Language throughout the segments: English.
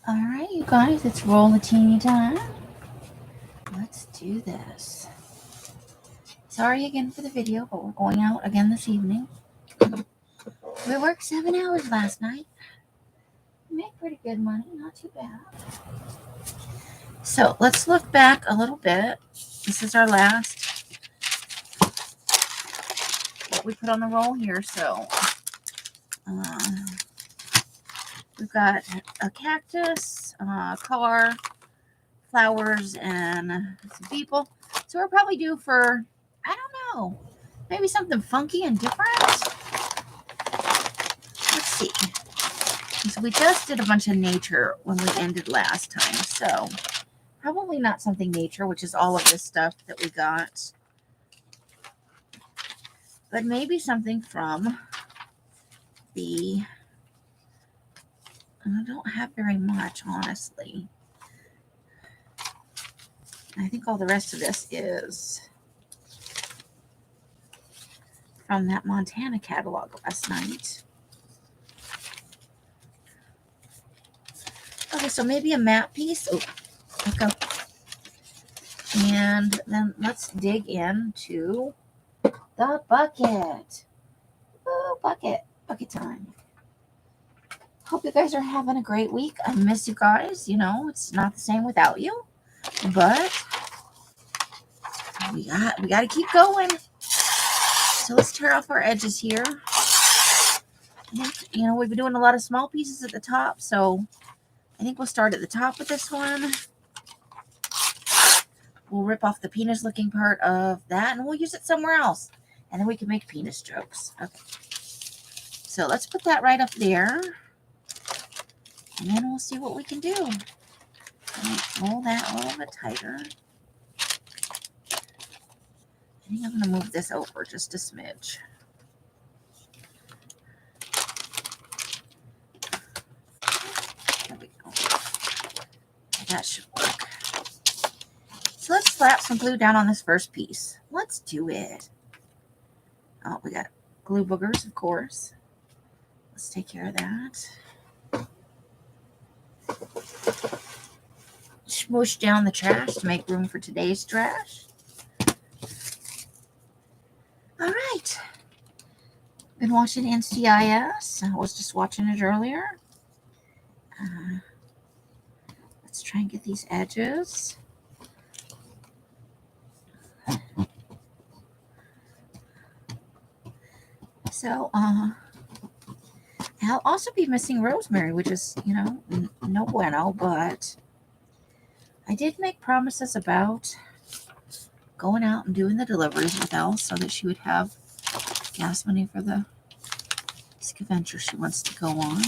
Alright, you guys, it's Rollatini Time. Let's do this. Sorry again for the video, but we're going out again this evening. We worked 7 hours last night. We made pretty good money, not too bad. So let's look back a little bit. This is our last, what we put on the roll here. So we've got a cactus, car, flowers, and some people. So we're probably due for, I don't know, maybe something funky and different. Let's see. So we just did a bunch of nature when we ended last time. So probably not something nature, which is all of this stuff that we got. But maybe something from the, I don't have very much, honestly. I think all the rest of this is from that Montana catalog last night. Okay, so maybe a map piece. Oh, okay. And then let's dig into the bucket. Oh, bucket time. Hope you guys are having a great week. I miss you guys. You know, it's not the same without you, but we got to keep going. So let's tear off our edges here. You know, we've been doing a lot of small pieces at the top, so I think we'll start at the top with this one. We'll rip off the penis looking part of that, and we'll use it somewhere else. And then we can make penis jokes. Okay. So let's put that right up there. And then we'll see what we can do. Roll that a little bit tighter. I think I'm going to move this over just a smidge. There we go. That should work. So let's slap some glue down on this first piece. Let's do it. Oh, we got glue boogers, of course. Let's take care of that. Smoosh down the trash to make room for today's trash. All right. Been watching NCIS. I was just watching it earlier. Let's try and get these edges. So, I'll also be missing Rosemary, which is, you know, no bueno, but I did make promises about going out and doing the deliveries with Elle so that she would have gas money for the adventure she wants to go on.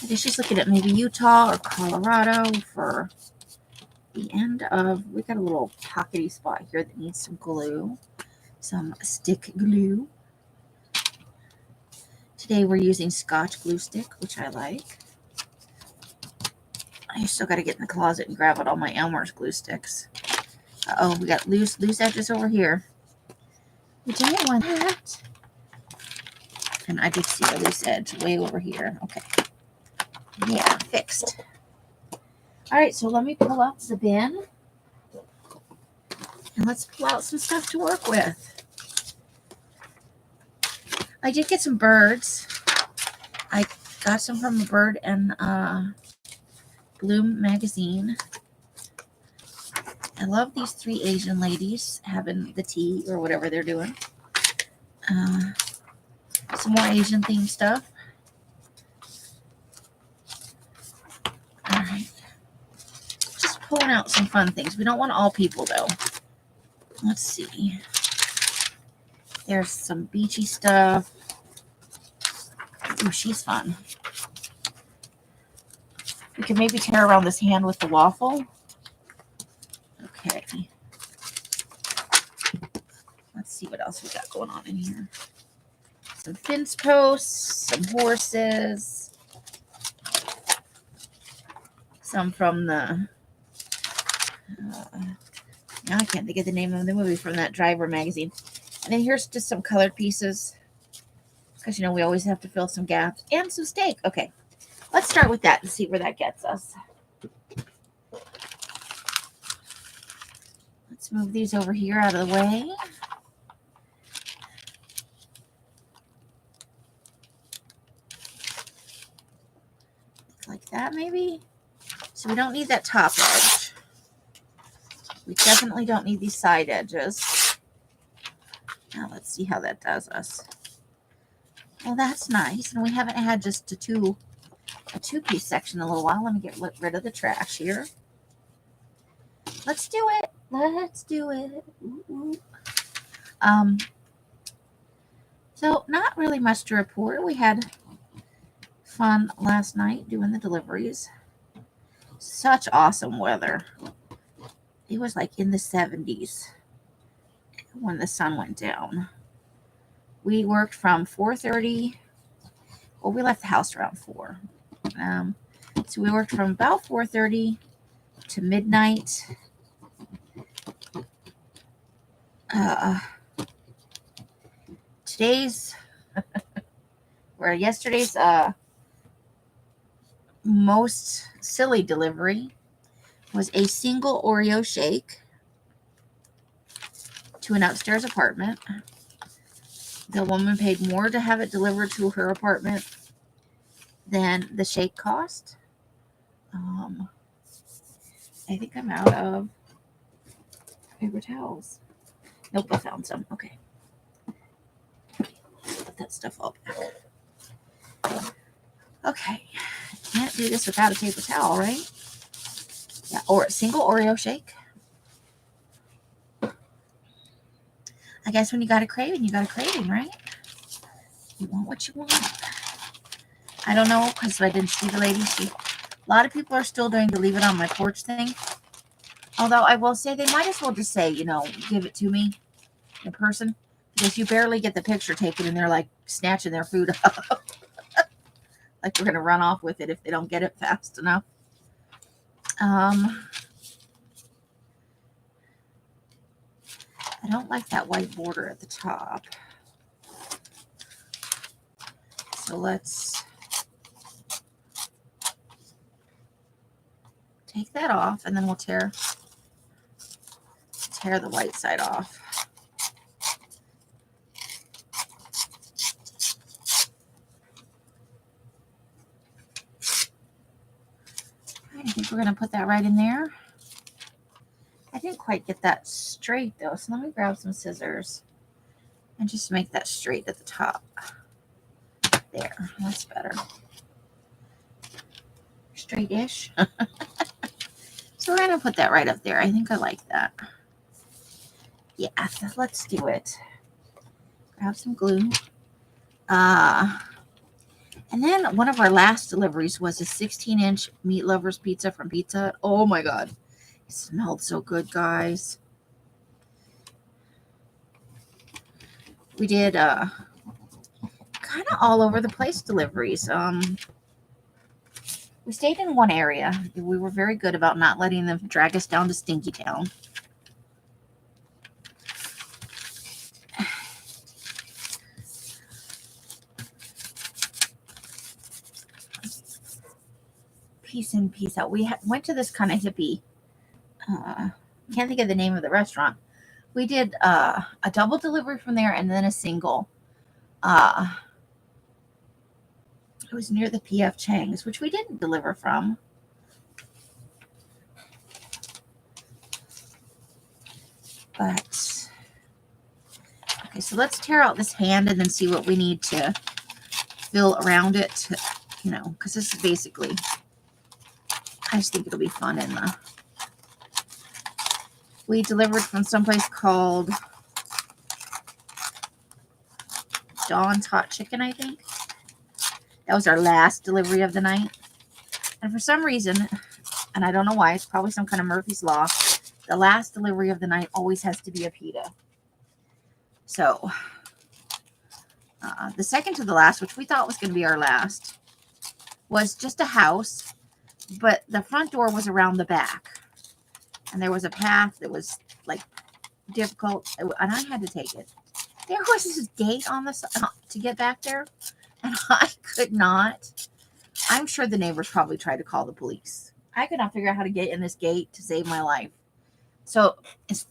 I guess she's looking at maybe Utah or Colorado for the end of, we got a little pockety spot here that needs some glue, some stick glue. Today we're using Scotch glue stick, which I like. I still got to get in the closet and grab out all my Elmer's glue sticks. Uh-oh, we got loose edges over here. We don't want that. And I did see a loose edge way over here. Okay. Yeah, fixed. All right, so let me pull out the bin. And let's pull out some stuff to work with. I did get some birds. I got some from a Bird and Bloom magazine. I love these 3 Asian ladies having the tea or whatever they're doing. Some more Asian themed stuff. All right. Just pulling out some fun things. We don't want all people, though. Let's see. There's some beachy stuff. Oh, she's fun. We can maybe tear around this hand with the waffle. Okay. Let's see what else we got going on in here. Some fence posts, some horses. Some from the Now I can't think of the name of the movie from that Driver magazine. And then here's just some colored pieces. Because, we always have to fill some gaps. And some steak. Okay. Let's start with that and see where that gets us. Let's move these over here out of the way. Like that, maybe? So we don't need that top edge. We definitely don't need these side edges. Now let's see how that does us. Well, that's nice. And we haven't had just a two-piece section in a little while. Let me get rid of the trash here. Let's do it. Let's do it. Ooh. So not really much to report. We had fun last night doing the deliveries. Such awesome weather. It was like in the 70s when the sun went down. We worked from 4:30. Well, we left the house around 4. So we worked from about 4:30 to midnight. Yesterday's most silly delivery was a single Oreo shake to an upstairs apartment. The woman paid more to have it delivered to her apartment than the shake cost. I think I'm out of paper towels. Nope, I found some. Okay. Put that stuff all back. Okay. Can't do this without a paper towel, right? Yeah, or a single Oreo shake. I guess when you got a craving, you got a craving, right? You want what you want. I don't know, because I didn't see the lady. A lot of people are still doing the leave it on my porch thing. Although I will say they might as well just say, give it to me in person. Because you barely get the picture taken and they're like snatching their food up. Like we're going to run off with it if they don't get it fast enough. I don't like that white border at the top. So let's take that off and then we'll tear the white side off. I think we're going to put that right in there. I didn't quite get that straight though, so let me grab some scissors and just make that straight at the top. There, that's better. Straight-ish. So we're going to put that right up there. I think I like that. Yeah, let's do it. Grab some glue. And then one of our last deliveries was a 16-inch meat lovers pizza from Pizza Hut. Oh my God. It smelled so good, guys. We did kind of all over the place deliveries. We stayed in one area. We were very good about not letting them drag us down to Stinky Town. Peace in, peace out. We went to this kind of hippie. Can't think of the name of the restaurant. We did a double delivery from there and then a single. It was near the P.F. Chang's, which we didn't deliver from. But, okay, so let's tear out this hand and then see what we need to fill around it, because this is basically, I just think it'll be fun. We delivered from someplace called Dawn's Hot Chicken, I think. That was our last delivery of the night. And for some reason, and I don't know why, it's probably some kind of Murphy's Law, the last delivery of the night always has to be a pita. So, the second to the last, which we thought was going to be our last, was just a house, but the front door was around the back. And there was a path that was like difficult, and I had to take it. There was this gate on the to get back there, and I could not. I'm sure the neighbors probably tried to call the police. I could not figure out how to get in this gate to save my life. So it's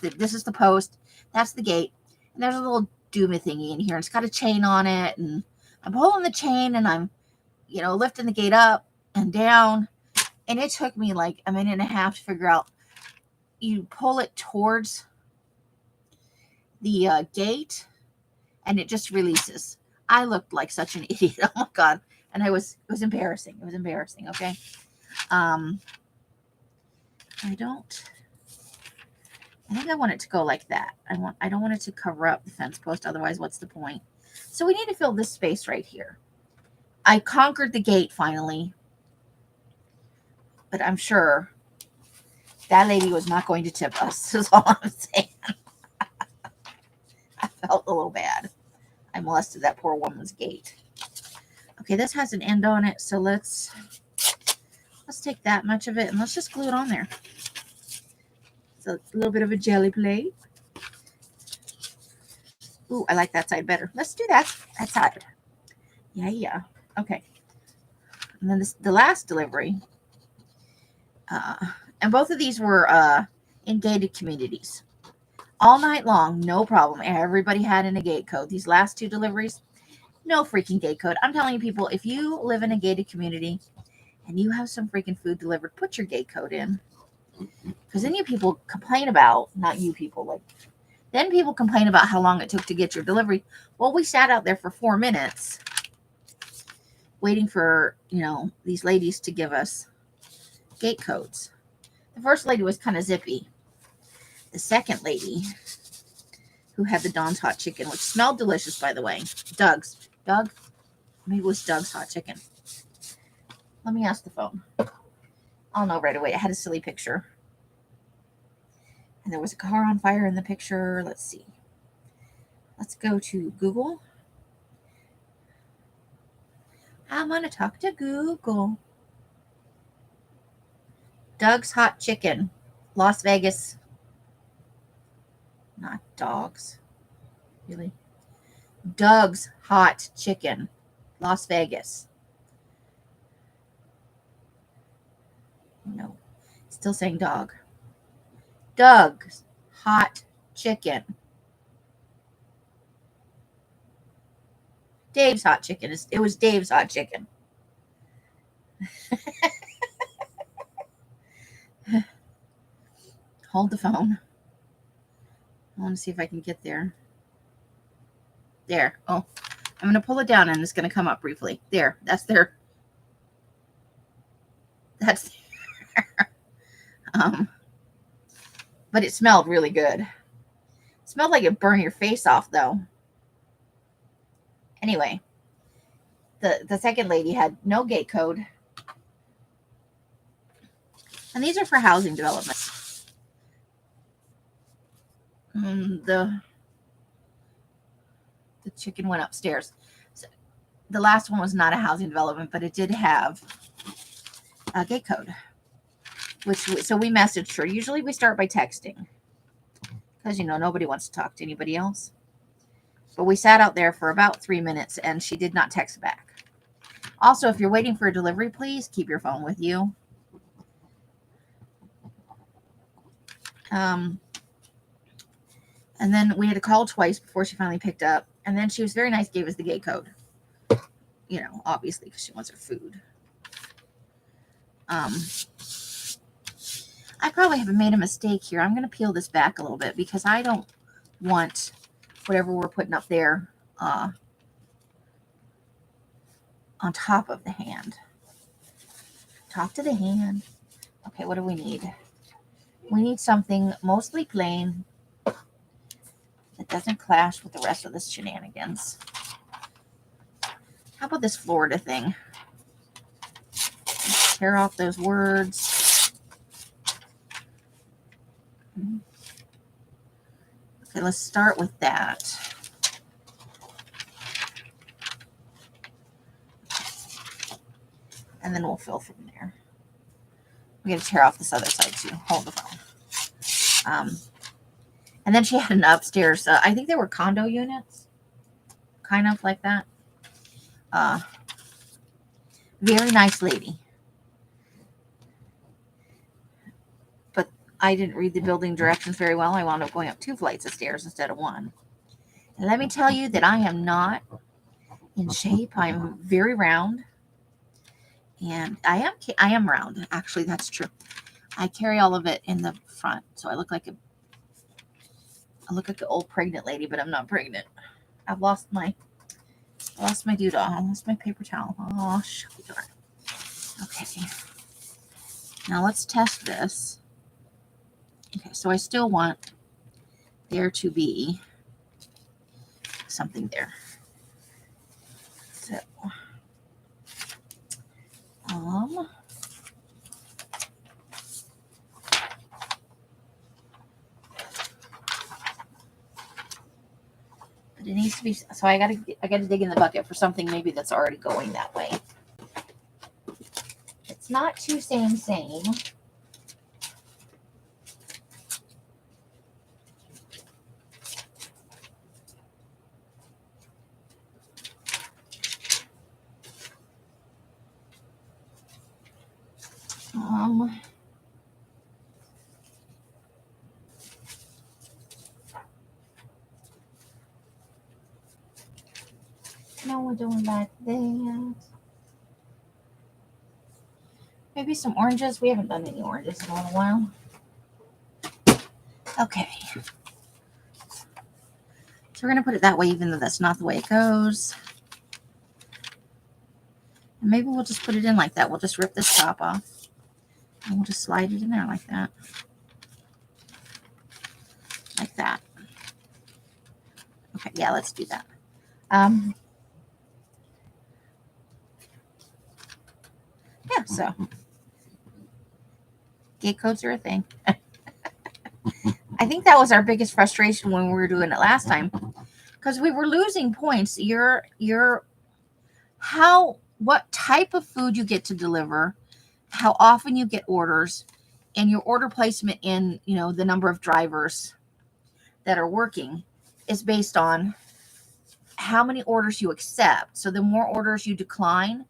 this is the post. That's the gate, and there's a little doomy thingy in here. And it's got a chain on it, and I'm pulling the chain, and I'm, lifting the gate up and down, and it took me like a minute and a half to figure out. You pull it towards the gate, and it just releases. I looked like such an idiot. Oh my God. And it was embarrassing. It was embarrassing. Okay. I think I want it to go like that. I don't want it to cover up the fence post. Otherwise, what's the point? So we need to fill this space right here. I conquered the gate finally, but I'm sure that lady was not going to tip us. Is all I'm saying. I felt a little bad. I molested that poor woman's gate. Okay, this has an end on it, so let's take that much of it and let's just glue it on there. So it's a little bit of a jelly plate. Ooh, I like that side better. Let's do that side. Yeah. Okay. And then the last delivery. And both of these were in gated communities. All night long, no problem. Everybody had in a gate code. These last two deliveries, no freaking gate code. I'm telling you, people, if you live in a gated community and you have some freaking food delivered, put your gate code in. Because then you people complain about, not you people, then people complain about how long it took to get your delivery. Well, we sat out there for 4 minutes waiting for, these ladies to give us gate codes. The first lady was kind of zippy. The second lady, who had the Don's hot chicken, which smelled delicious, by the way. Doug? Maybe it was Doug's hot chicken. Let me ask the phone. I'll know right away. I had a silly picture. And there was a car on fire in the picture. Let's see. Let's go to Google. I'm going to talk to Google. Doug's hot chicken. Las Vegas. Not dogs. Really? Doug's hot chicken. Las Vegas. No. Still saying dog. Doug's hot chicken. Dave's hot chicken. It was Dave's hot chicken. Hold the phone. I want to see if I can get there. There. Oh, I'm going to pull it down and it's going to come up briefly. There. That's there. That's there. But it smelled really good. It smelled like it burned your face off, though. Anyway, the second lady had no gate code. And these are for housing developments. The chicken went upstairs. So the last one was not a housing development, but it did have a gate code. So we messaged her. Usually we start by texting. Because, nobody wants to talk to anybody else. But we sat out there for about 3 minutes, and she did not text back. Also, if you're waiting for a delivery, please keep your phone with you. And then we had to call twice before she finally picked up. And then she was very nice, gave us the gate code. Obviously, because she wants her food. I probably have made a mistake here. I'm going to peel this back a little bit because I don't want whatever we're putting up there on top of the hand. Talk to the hand. Okay, what do we need? We need something mostly plain that doesn't clash with the rest of this shenanigans. How about this Florida thing? Tear off those words. Okay, let's start with that. And then we'll fill from there. We got to tear off this other side too. Hold the phone. And then she had an upstairs. I think they were condo units, kind of like that. Very nice lady. But I didn't read the building directions very well. I wound up going up 2 flights of stairs instead of 1. And let me tell you that I am not in shape. I'm very round. And I am round. Actually, that's true. I carry all of it in the front. So I look like an old pregnant lady, but I'm not pregnant. I've lost my doodah. I lost my paper towel. Oh, shucky darn. Okay. Now let's test this. Okay, so I still want there to be something there. So, but it needs to be, so I gotta dig in the bucket for something maybe that's already going that way. It's not too same. No, we're doing like that. Maybe some oranges. We haven't done any oranges in a little while. Okay. So we're going to put it that way, even though that's not the way it goes. And maybe we'll just put it in like that. We'll just rip this top off. And we'll just slide it in there like that. Like that. Okay, yeah, let's do that. Yeah, so gate codes are a thing. I think that was our biggest frustration when we were doing it last time, because we were losing points. What type of food you get to deliver, how often you get orders, and your order placement in, the number of drivers that are working is based on how many orders you accept. So the more orders you decline,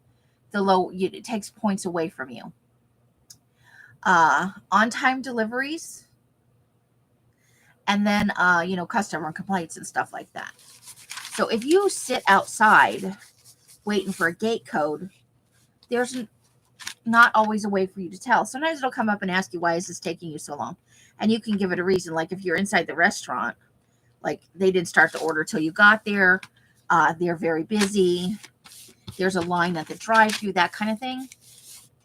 it takes points away from you. On-time deliveries, and then customer complaints and stuff like that. So if you sit outside waiting for a gate code, there's not always a way for you to tell. Sometimes it'll come up and ask you, why is this taking you so long? And you can give it a reason. Like if you're inside the restaurant, like they didn't start the order till you got there. They're very busy. There's a line at the drive-thru, that kind of thing.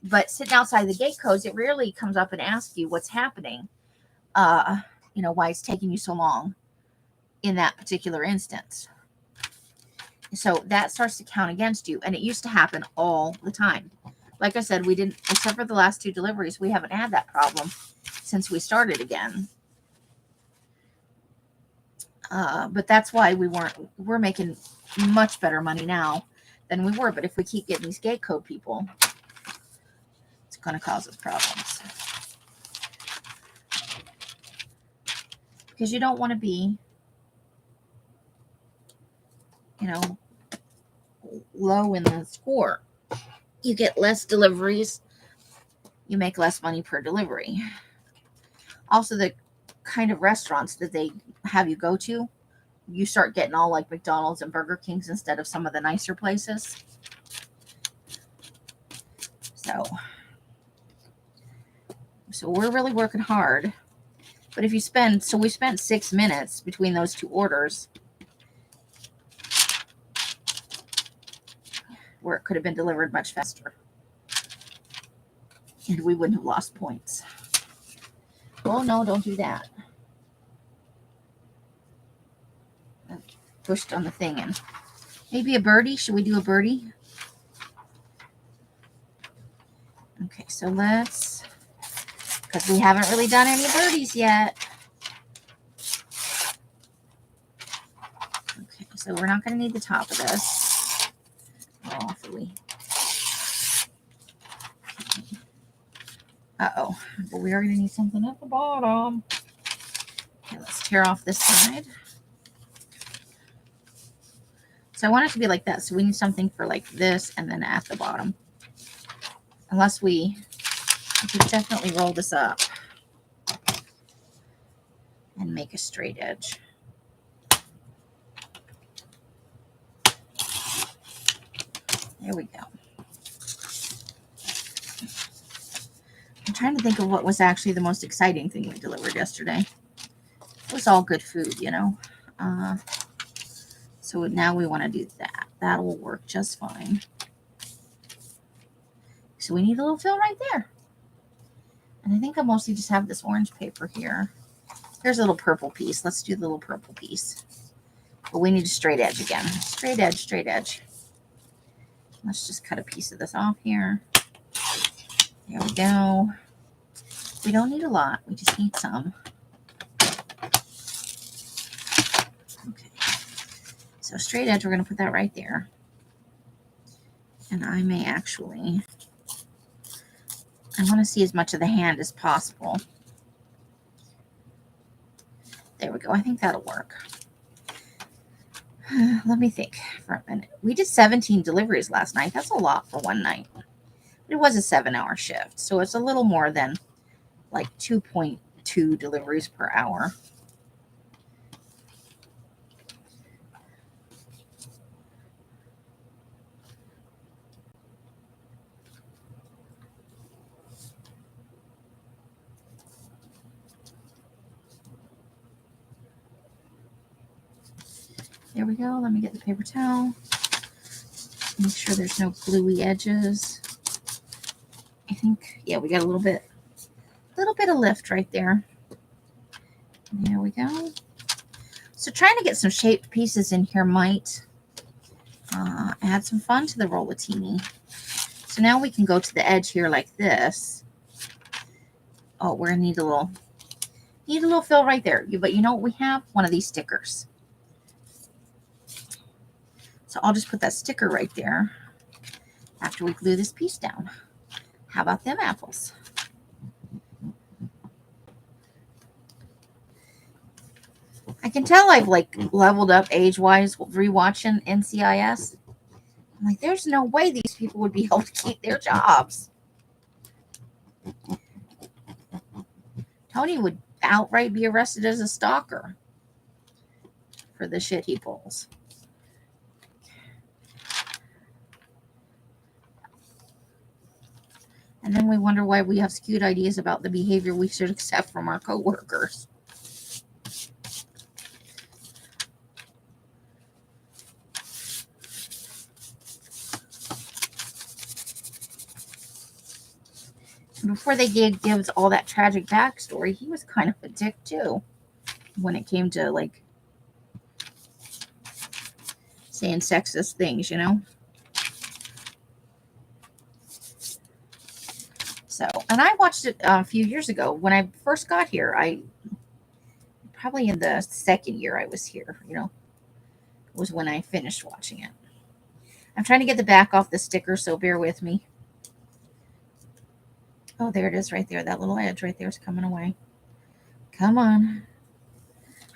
But sitting outside the gate codes, it rarely comes up and asks you what's happening. Why it's taking you so long in that particular instance. So that starts to count against you. And it used to happen all the time. Like I said, we didn't, except for the last 2 deliveries, we haven't had that problem since we started again. But that's why we're making much better money now than we were. But if we keep getting these gate code people, it's going to cause us problems. Because you don't want to be, low in the score. You get less deliveries. You make less money per delivery. Also, the kind of restaurants that they have you go to, you start getting all like McDonald's and Burger Kings instead of some of the nicer places. So we're really working hard. But if you we spent 6 minutes between those 2 orders, where it could have been delivered much faster. And we wouldn't have lost points. Oh, no, don't do that. I pushed on the thing and maybe a birdie. Should we do a birdie? Okay, so because we haven't really done any birdies yet. Okay, so we're not going to need the top of this. Awfully. Uh-oh, but we are going to need something at the bottom. Okay, let's tear off this side. So I want it to be like that. So we need something for like this and then at the bottom. Unless we could definitely roll this up and make a straight edge. There we go. I'm trying to think of what was actually the most exciting thing we delivered yesterday. It was all good food, you know. So now we want to do that. That will work just fine. So we need a little fill right there. And I think I mostly just have this orange paper here. Here's a little purple piece. Let's do the little purple piece. But we need a straight edge again. Straight edge, straight edge. Let's just cut a piece of this off here. There we go. We don't need a lot. We just need some. Okay. So straight edge, we're going to put that right there. And I may actually, I want to see as much of the hand as possible. There we go. I think that'll work. Let me think for a minute. We did 17 deliveries last night. That's a lot for one night. It was a 7-hour shift, so it's a little more than like 2.2 deliveries per hour. There we go. Let me get the paper towel. Make sure there's no gluey edges. I think, yeah, we got a little bit of lift right there. There we go. So trying to get some shaped pieces in here might add some fun to the rollatini. So now we can go to the edge here like this. Oh, we're gonna need a little fill right there. But you know what we have? One of these stickers. So I'll just put that sticker right there after we glue this piece down. How about them apples? I can tell I've like leveled up age-wise rewatching NCIS. I'm like, there's no way these people would be able to keep their jobs. Tony would outright be arrested as a stalker for the shit he pulls. And then we wonder why we have skewed ideas about the behavior we should accept from our coworkers. Before they gives all that tragic backstory, he was kind of a dick too when it came to like saying sexist things, you know. So, and I watched it a few years ago when I first got here. I probably in the second year I was here, you know, was when I finished watching it. I'm trying to get the back off the sticker, so bear with me. Oh, there it is right there. That little edge right there is coming away. Come on.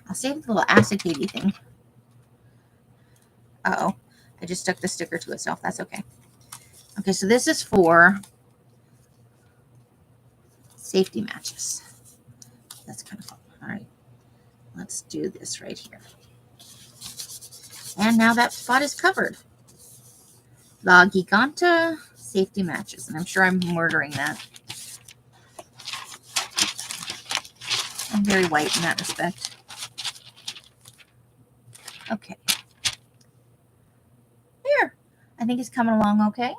I'll save the little acetate thing. Uh-oh. I just stuck the sticker to itself. That's okay. Okay, so this is for safety matches. That's kind of fun. All right. Let's do this right here. And now that spot is covered. La Giganta safety matches. And I'm sure I'm murdering that. I'm very white in that respect. Okay. Here. I think it's coming along okay.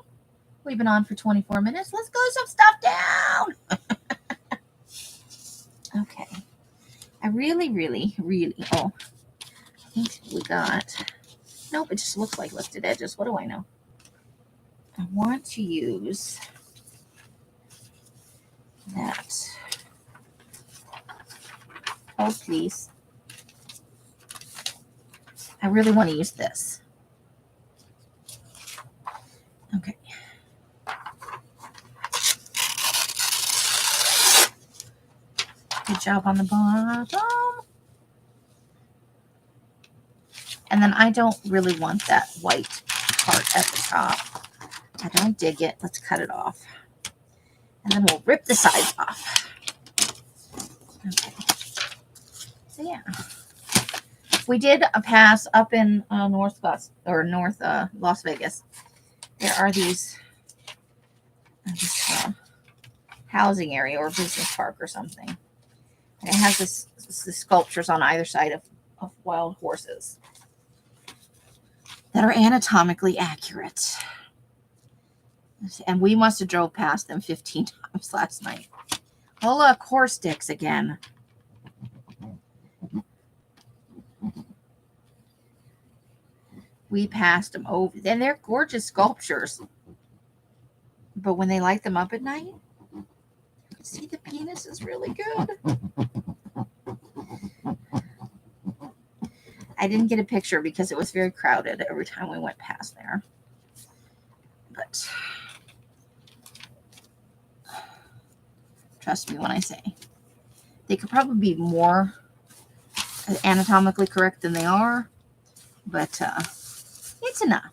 We've been on for 24 minutes. Let's glue some stuff down. Okay. I really, oh, I think we got, nope, it just looks like lifted edges. What do I know? I want to use that. Oh, please. I really want to use this. Okay. Good job on the bottom. And then I don't really want that white part at the top. I don't dig it. Let's cut it off. And then we'll rip the sides off. Okay. So yeah. We did a pass up in North Las Vegas. There are these housing area or business park or something. And it has this sculptures on either side of wild horses that are anatomically accurate. And we must have drove past them 15 times last night. Oh, look, horse dicks again. We passed them over. And they're gorgeous sculptures. But when they light them up at night, you can see the penis is really good. I didn't get a picture because it was very crowded every time we went past there. But trust me when I say they could probably be more anatomically correct than they are, but it's enough.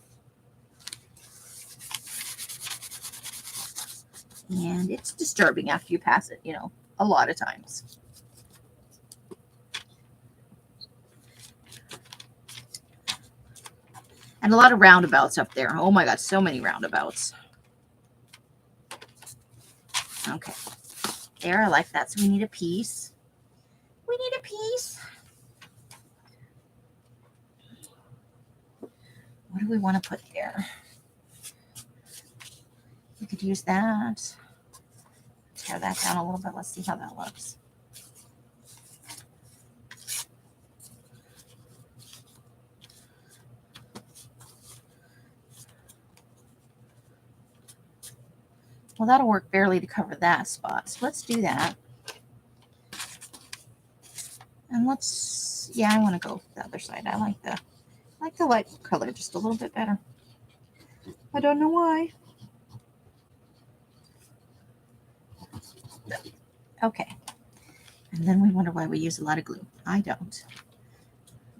And it's disturbing after you pass it, a lot of times. And a lot of roundabouts up there. Oh my God, so many roundabouts. Okay. There, I like that. So we need a piece. We need a piece. What do we want to put there? We could use that. Tear that down a little bit. Let's see how that looks. Well, that'll work barely to cover that spot. So let's do that. And let's, yeah, I want to go the other side. I like the light color just a little bit better. I don't know why. Okay. And then we wonder why we use a lot of glue. I don't.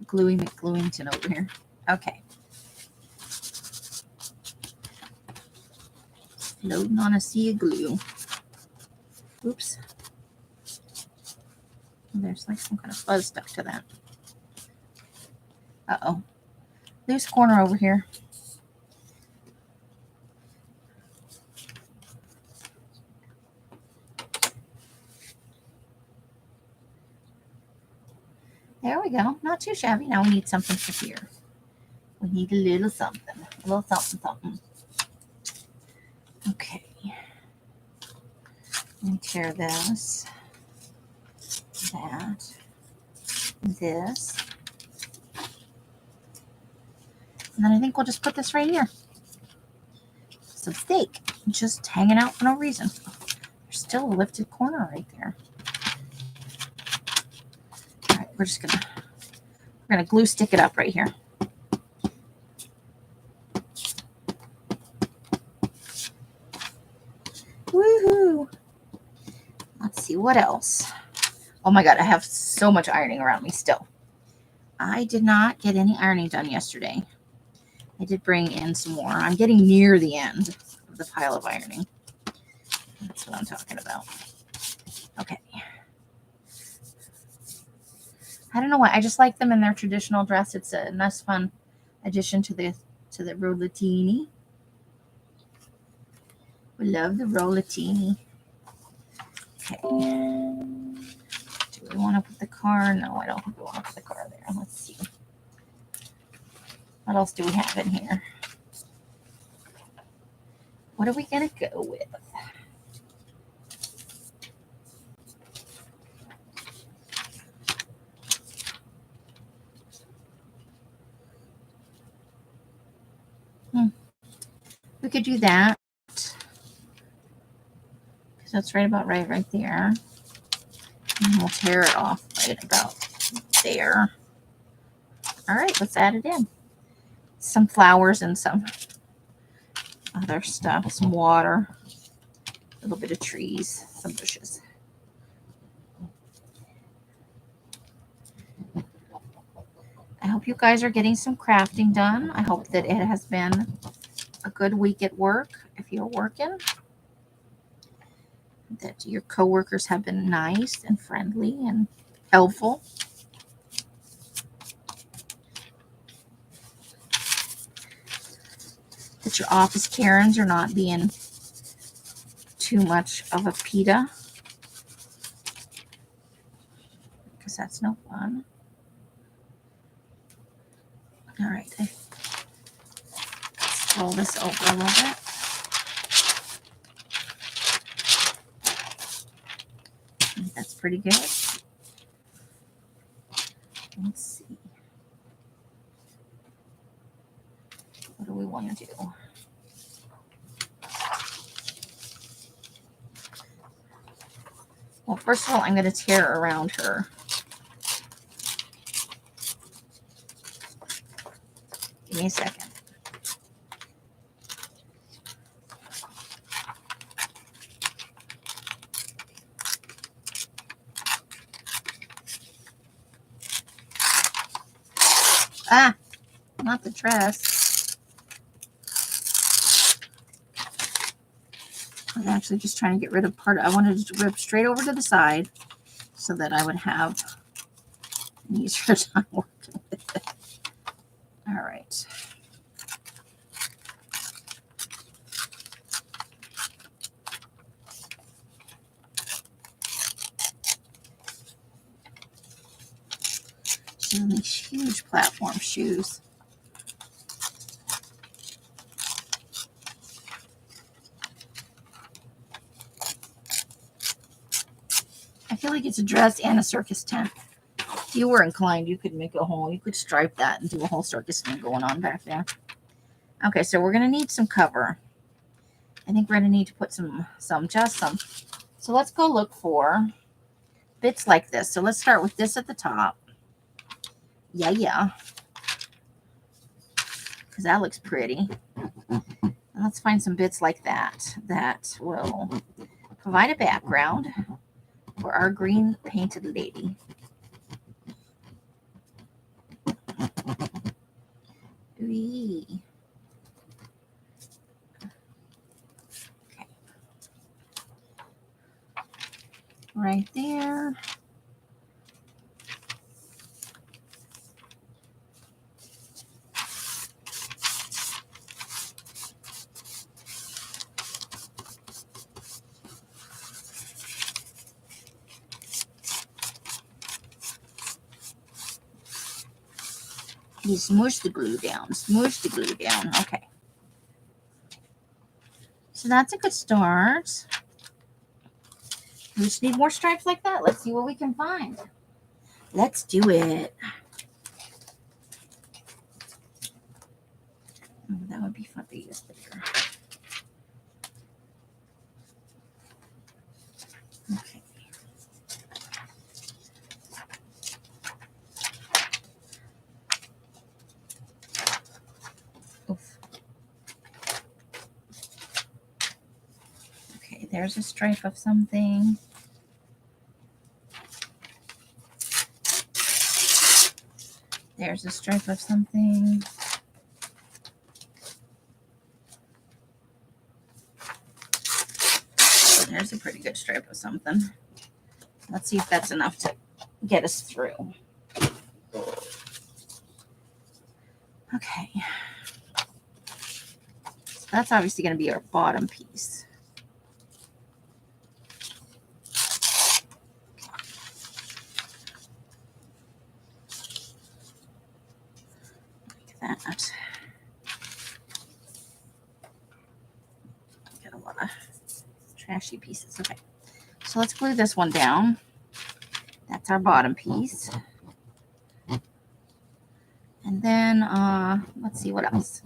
Gluey McGluington over here. Okay. Floating on a sea of glue. Oops. There's like some kind of fuzz stuck to that. Uh-oh. Loose corner over here. There we go. Not too shabby. Now we need something for here. We need a little something. A little something, something. Okay. Let me tear this. That. This. And then I think we'll just put this right here. Some steak. Just hanging out for no reason. There's still a lifted corner right there. All right, we're gonna glue stick it up right here. Woohoo! Let's see what else. Oh my God, I have so much ironing around me still. I did not get any ironing done yesterday. I did bring in some more. I'm getting near the end of the pile of ironing. That's what I'm talking about. Okay. I don't know why. I just like them in their traditional dress. It's a nice, fun addition to the Rollatini. We love the Rollatini. Okay. Do we want to put the car? No, I don't think we want to put the car there. Let's see. What else do we have in here? What are we going to go with? We could do that. Because that's right about right there. And we'll tear it off right about there. All right, let's add it in. Some flowers and some other stuff. Some water. A little bit of trees. Some bushes. I hope you guys are getting some crafting done. I hope that it has been a good week at work if you're working. That your coworkers have been nice and friendly and helpful. That your office Karens are not being too much of a PETA. Because that's no fun. All right. Let's roll this over a little bit. I think that's pretty good. Let's see. What do we want to do? Well, first of all, I'm going to tear around her. Give me a second. Ah, not the dress. I was actually just trying to get rid of part. I wanted to rip straight over to the side so that I would have an easier time working with it. All right. She's in these huge platform shoes. I feel like it's a dress and a circus tent. If you were inclined, you could make a whole, you could stripe that and do a whole circus thing going on back there. Okay, so we're going to need some cover. I think we're going to need to put some. So let's go look for bits like this. So let's start with this at the top. Yeah. Because that looks pretty. And let's find some bits like that will provide a background for our green painted lady. Okay. Right there. You smoosh the glue down. Okay. So that's a good start. We just need more stripes like that. Let's see what we can find. Let's do it. Oh, that would be fun to use bigger. Okay. Oof. Okay, there's a stripe of something. There's a stripe of something. There's a pretty good stripe of something. Let's see if that's enough to get us through. Okay. So that's obviously going to be our bottom piece. Like that. Got a lot of trashy pieces. Okay. So let's glue this one down. That's our bottom piece. And then, let's see what else.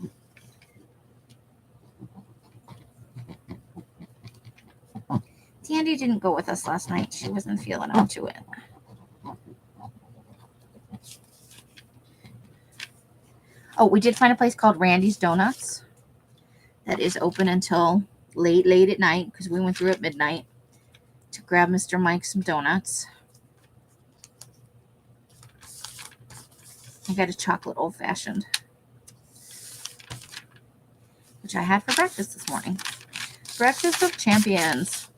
Tandy didn't go with us last night. She wasn't feeling up to it. Oh, we did find a place called Randy's Donuts that is open until late at night because we went through at midnight to grab Mr. Mike some donuts. I got a chocolate old-fashioned, which I had for breakfast this morning. Breakfast of champions.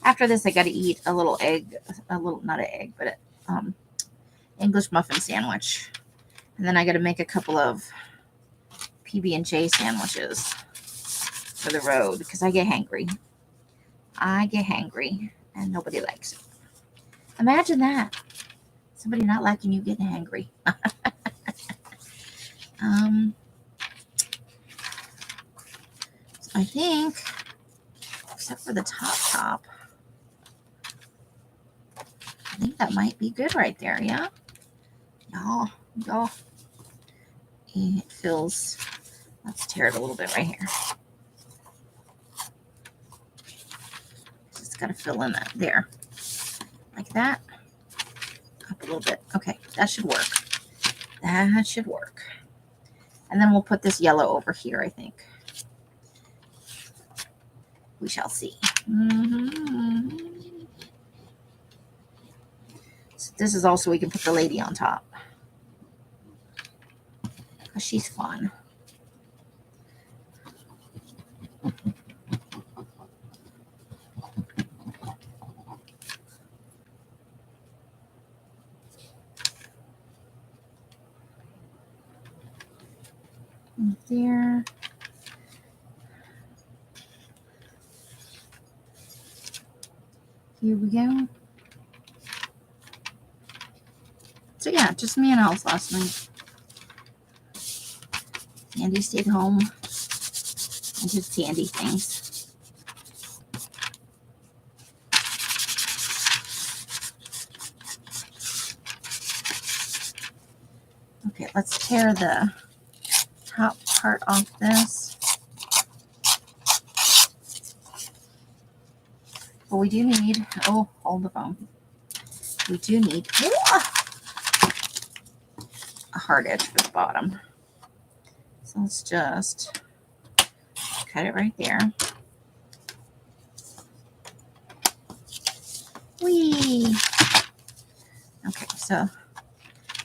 After this, I got to eat a little egg, not an egg, but an English muffin sandwich. And then I got to make a couple of PB&J sandwiches for the road because I get hangry. I get hangry and nobody likes it. Imagine that. Somebody not liking you getting hangry. So I think, except for the top, I think that might be good right there, yeah? Y'all. It feels, let's tear it a little bit right here. It's got to fill in that there. Like that. Up a little bit. Okay, that should work. That should work. And then we'll put this yellow over here, I think. We shall see. So this is also, we can put the lady on top. Because she's fun. Right there. Here we go. So yeah, just me and Alice last night. Andy stayed home and did Sandy things. Okay, let's tear the top part off this. But we do need, oh, hold the phone. We do need a hard edge for the bottom. So let's just cut it right there. Whee! Okay, so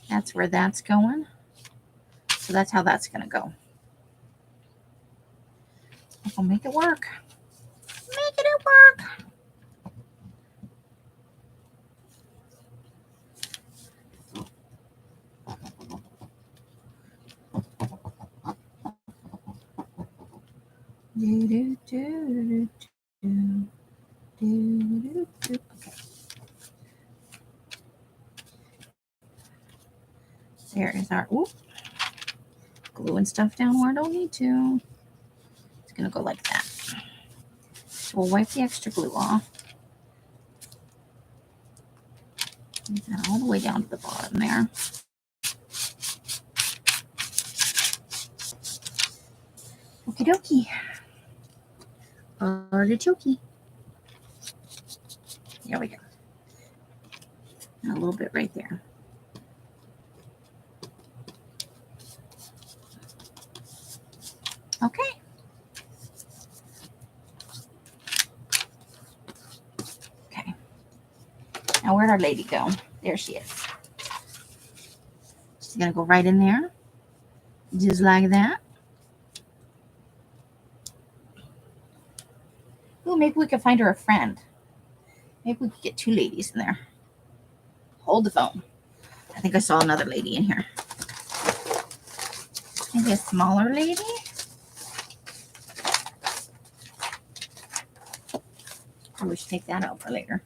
that's where that's going. So that's how that's going to go. We'll make it work. Making it work. Okay. There is our gluing stuff down where I don't need to. It's gonna go like that. So we'll wipe the extra glue off. Leave that all the way down to the bottom there. Okie dokie. Artichoke. There we go. And a little bit right there. Okay. Okay. Now where'd our lady go? There she is. She's gonna go right in there. Just like that. Oh, maybe we could find her a friend. Maybe we could get two ladies in there. Hold the phone. I think I saw another lady in here. Maybe a smaller lady? Oh, we should take that out for later.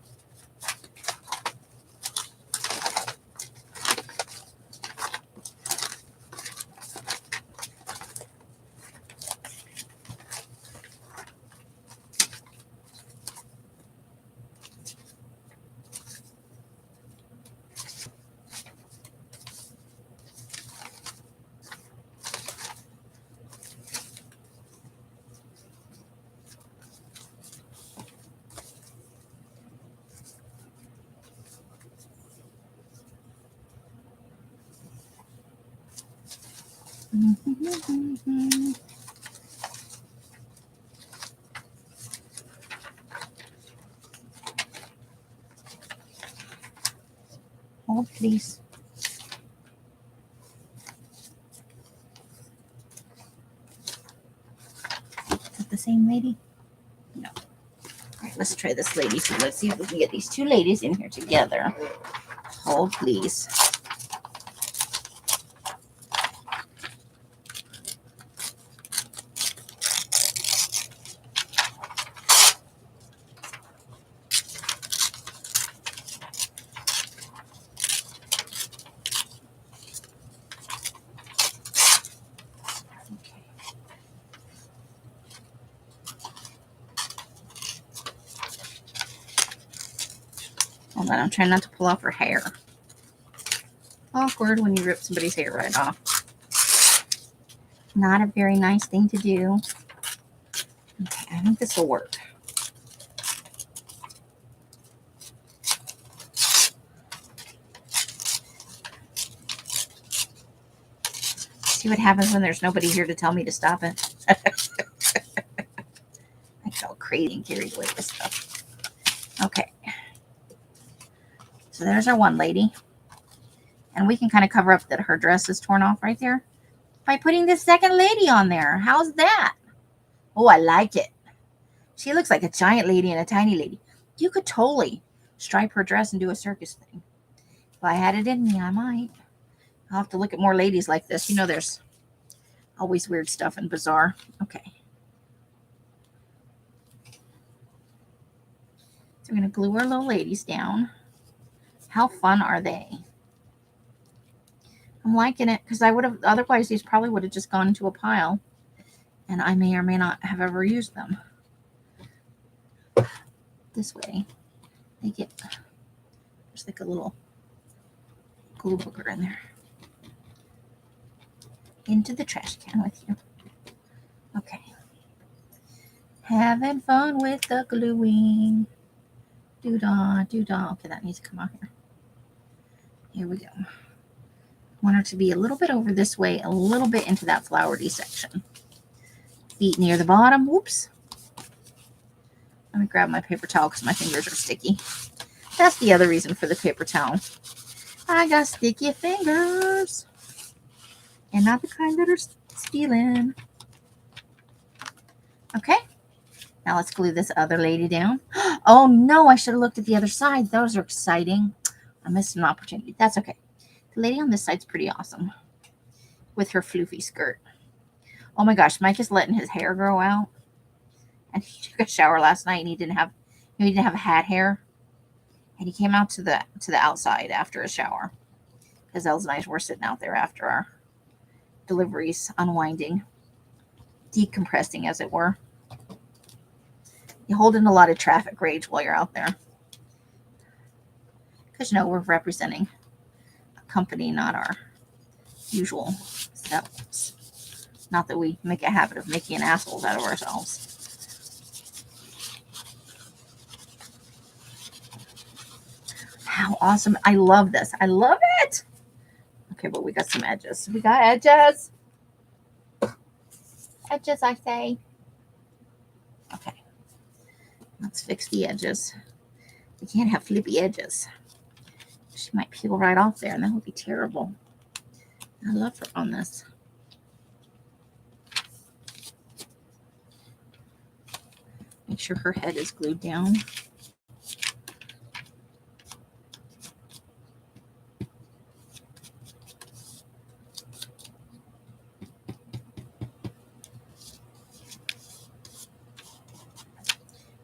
Hold, please. same lady? No. All right, let's try this lady. So let's see if we can get these two ladies in here together. Hold, please. Hold on, I'm trying not to pull off her hair. Awkward when you rip somebody's hair right off. Not a very nice thing to do. Okay, I think this will work. See what happens when there's nobody here to tell me to stop it. I get all crazy and carried away with stuff. Okay. So there's our one lady. And we can kind of cover up that her dress is torn off right there by putting this second lady on there. How's that? Oh, I like it. She looks like a giant lady and a tiny lady. You could totally stripe her dress and do a circus thing. If I had it in me, I might. I'll have to look at more ladies like this. You know, there's always weird stuff and bizarre. Okay. So we're going to glue our little ladies down. How fun are they? I'm liking it because I would have, otherwise these probably would have just gone into a pile. And I may or may not have ever used them. This way, they get, there's like a little glue booger in there. Into the trash can with you. Okay. Having fun with the gluing. Doo-dah, doo-dah. Okay, that needs to come out here. Here we go. Want her to be a little bit over this way, a little bit into that flowery section. Feet near the bottom. Whoops. Let me grab my paper towel because my fingers are sticky. That's the other reason for the paper towel. I got sticky fingers. And not the kind that are stealing. Okay. Now let's glue this other lady down. Oh no, I should have looked at the other side. Those are exciting. I missed an opportunity. That's okay. The lady on this side's pretty awesome. With her floofy skirt. Oh my gosh, Mike is letting his hair grow out. And he took a shower last night and he didn't have a hat hair. And he came out to the outside after a shower. Because Els and I were sitting out there after our deliveries, unwinding, decompressing as it were. You hold in a lot of traffic rage while you're out there. Because, you know, we're representing a company, not our usual selves. Not that we make a habit of making assholes out of ourselves. How awesome. I love this. I love it. Okay, but we got some edges. We got edges. Edges, I say. Okay. Let's fix the edges. We can't have flippy edges. She might peel right off there, and that would be terrible. I love her on this. Make sure her head is glued down.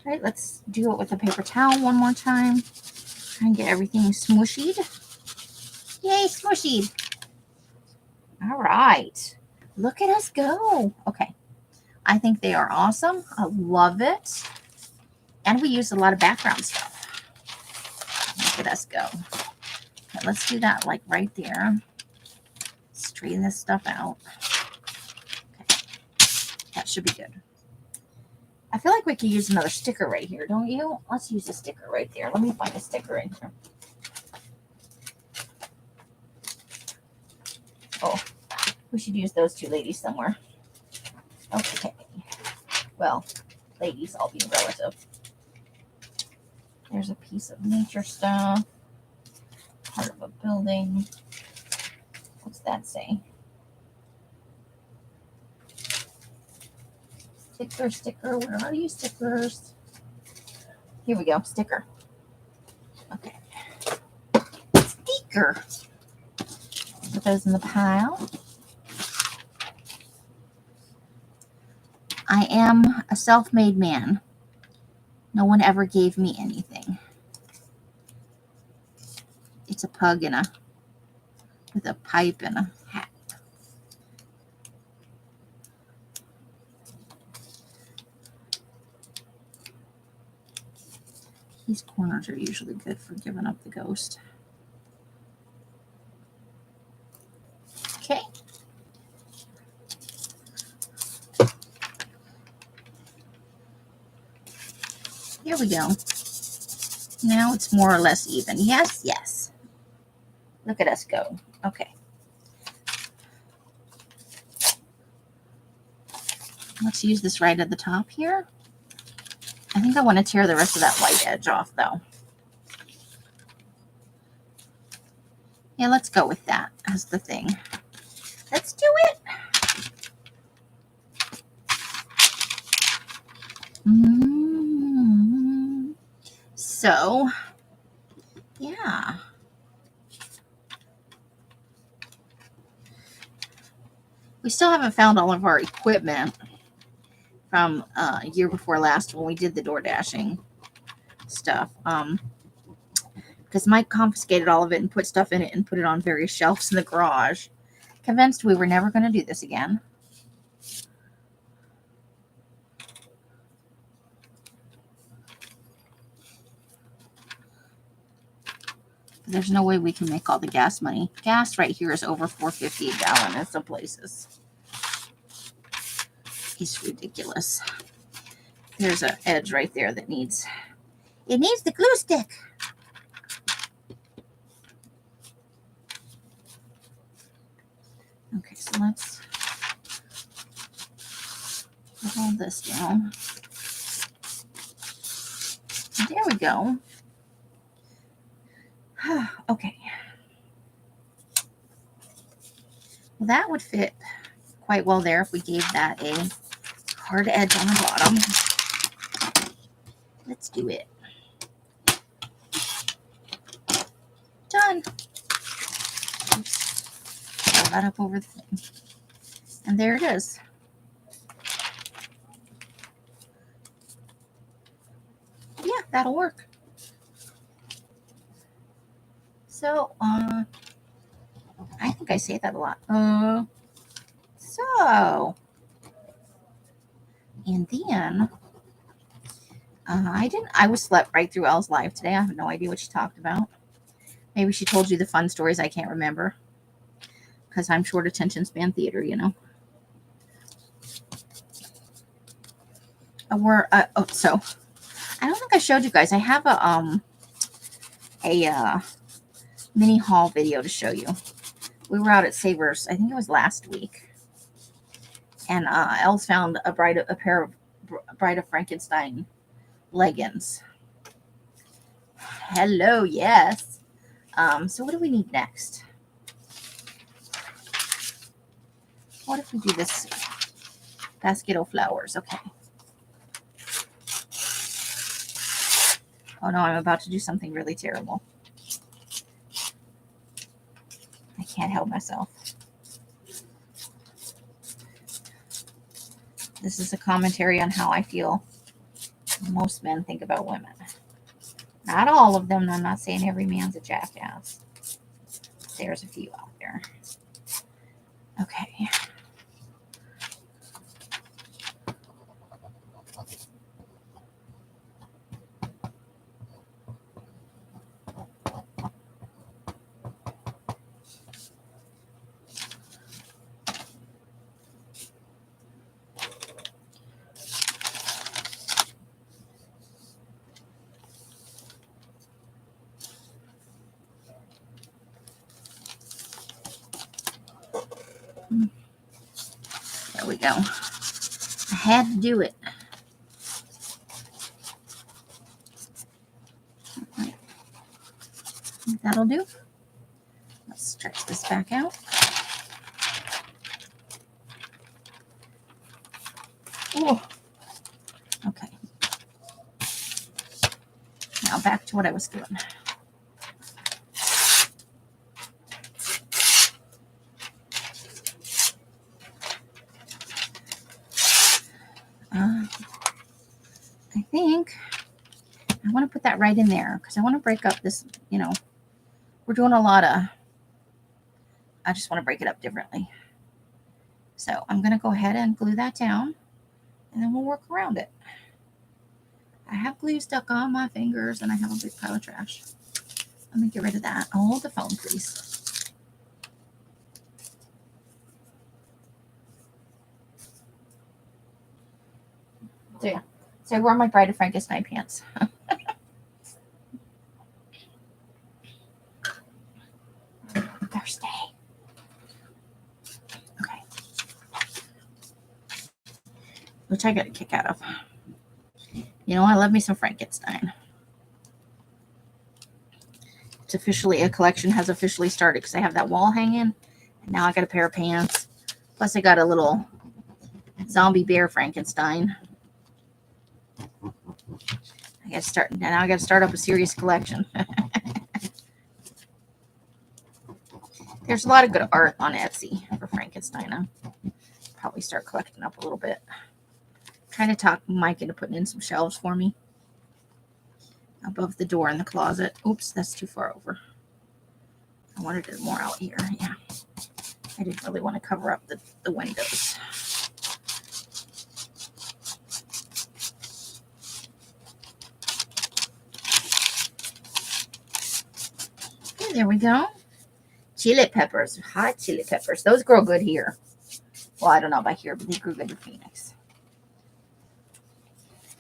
All right, let's do it with a paper towel one more time. Try and get everything smooshied. Yay, smooshied. All right. Look at us go. Okay. I think they are awesome. I love it. And we use a lot of background stuff. Look at us go. Okay, let's do that like right there. Straighten this stuff out. Okay. That should be good. I feel like we could use another sticker right here, don't you? Let's use a sticker right there. Let me find a sticker in here. Oh, we should use those two ladies somewhere. Okay. Well, ladies, all being relative. There's a piece of nature stuff. Part of a building. What's that say? Sticker. Where are you, stickers? Here we go. Sticker. Okay. Sticker. Put those in the pile. I am a self-made man. No one ever gave me anything. It's a pug with a pipe and a hat. These corners are usually good for giving up the ghost. Okay. Here we go. Now it's more or less even. Yes, yes. Look at us go. Okay. Let's use this right at the top here. I think I want to tear the rest of that white edge off, though. Yeah, let's go with that as the thing. Let's do it. So, yeah. We still haven't found all of our equipment from a year before last when we did the door dashing stuff. Because Mike confiscated all of it and put stuff in it and put it on various shelves in the garage. Convinced we were never going to do this again. There's no way we can make all the gas money. Gas right here is over $4.50 a gallon in some places. It's ridiculous. There's an edge right there that needs the glue stick. Okay, so let's put all this down. There we go. Okay. Well, that would fit quite well there if we gave that a hard edge on the bottom. Let's do it. Done. Oops. Throw that up over the thing. And there it is. Yeah, that'll work. So, I think I say that a lot. So, and then, I was slept right through Elle's live today. I have no idea what she talked about. Maybe she told you the fun stories I can't remember. Because I'm short attention span theater, you know. So, I don't think I showed you guys. I have a mini haul video to show you. We were out at Savers, I think it was last week. And Els found a pair of Bride of Frankenstein leggings. Hello, yes. So what do we need next? What if we do this basket of flowers? Okay. Oh no, I'm about to do something really terrible. I can't help myself. This is a commentary on how I feel most men think about women. Not all of them. I'm not saying every man's a jackass. There's a few out there. Okay. There we go. I had to do it. Right. That'll do. Let's stretch this back out. Oh, Now back to what I was doing. I think I want to put that right in there because I want to break up this, we're doing a lot of, I just want to break it up differently. So I'm going to go ahead and glue that down and then we'll work around it. I have glue stuck on my fingers and I have a big pile of trash. Let me get rid of that. Hold the phone, please. So yeah. So I wore my Bride of Frankenstein pants. Thursday. Okay. Which I got a kick out of. I love me some Frankenstein. It's officially, a collection has officially started because I have that wall hanging. And now I got a pair of pants. Plus I got a little zombie bear Frankenstein. I got to start, now I got to start up a serious collection. There's a lot of good art on Etsy for Frankenstein. I'll probably start collecting up a little bit. Kind of talk Mike into putting in some shelves for me above the door in the closet. Oops, that's too far over. I wanted it more out here. Yeah, I didn't really want to cover up the windows. Okay, there we go. Chili peppers, hot chili peppers. Those grow good here. Well, I don't know about here, but they grew good in Phoenix.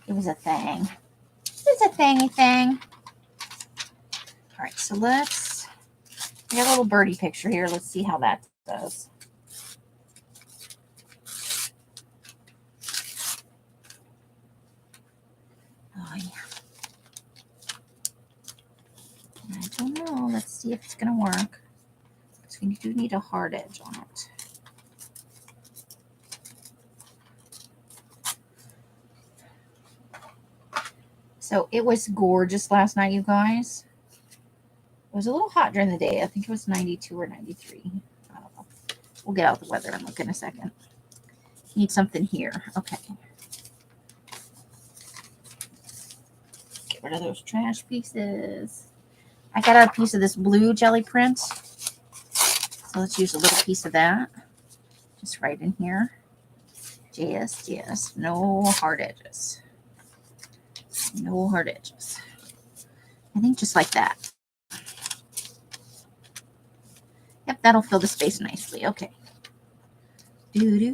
It was a thing. It's a thingy thing. All right, so we got a little birdie picture here. Let's see how that does. Oh, yeah. I don't know. Let's see if it's going to work. Because we do need a hard edge on it. So it was gorgeous last night, you guys. It was a little hot during the day. I think it was 92 or 93. I don't know. We'll get out the weather and look in a second. Need something here. Okay. Get rid of those trash pieces. I got out a piece of this blue jelly print. So let's use a little piece of that. Just right in here. Just no hard edges. No hard edges. I think just like that. Yep, that'll fill the space nicely. Okay. Do.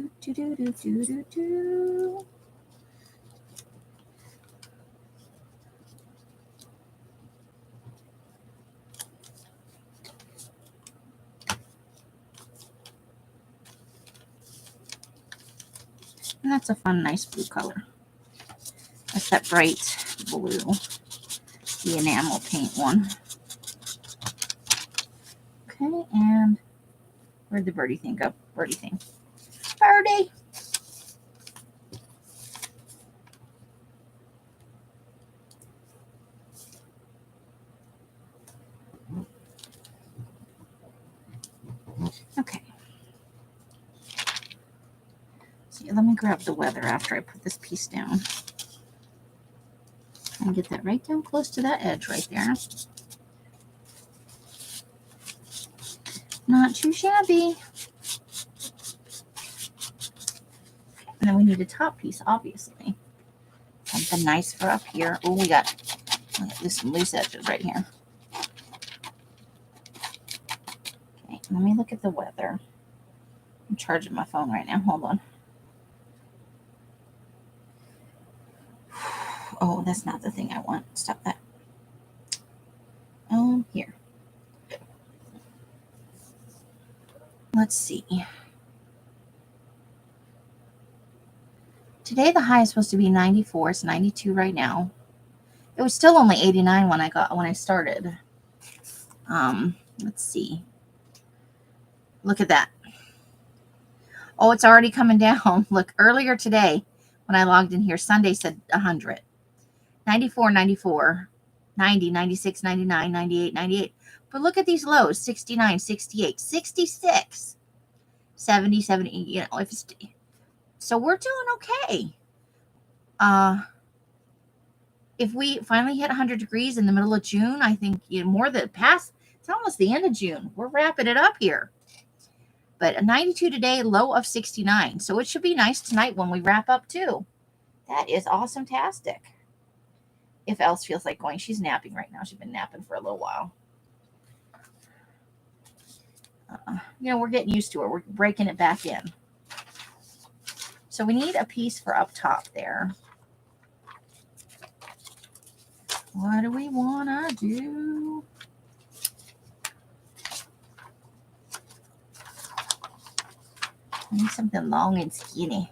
And that's a fun, nice blue color. That's that bright blue, the enamel paint one. Okay, and where'd the birdie thing go? Birdie thing. Birdie! Okay. So let me grab the weather after I put this piece down. And get that right down close to that edge right there. Not too shabby. And then we need a top piece, obviously. Something nice for up here. Oh, we got some loose edges right here. Okay, let me look at the weather. I'm charging my phone right now. Hold on. Oh, that's not the thing I want. Stop that. Here. Let's see. Today the high is supposed to be 94. It's 92 right now. It was still only 89 when I started. Let's see. Look at that. Oh, it's already coming down. Look, earlier today when I logged in here, Sunday said 100. 94, 94. 90, 96, 99, 98, 98. But look at these lows, 69, 68, 66, 70, 70, you know, if it's, so we're doing okay. If we finally hit 100 degrees in the middle of June, I think, you know, more than past, it's almost the end of June. We're wrapping it up here. But a 92 today, low of 69. So it should be nice tonight when we wrap up too. That is awesome-tastic. If Else feels like going, she's napping right now. She's been napping for a little while. You know, we're getting used to it. We're breaking it back in. So we need a piece for up top there. What do we want to do? I need something long and skinny.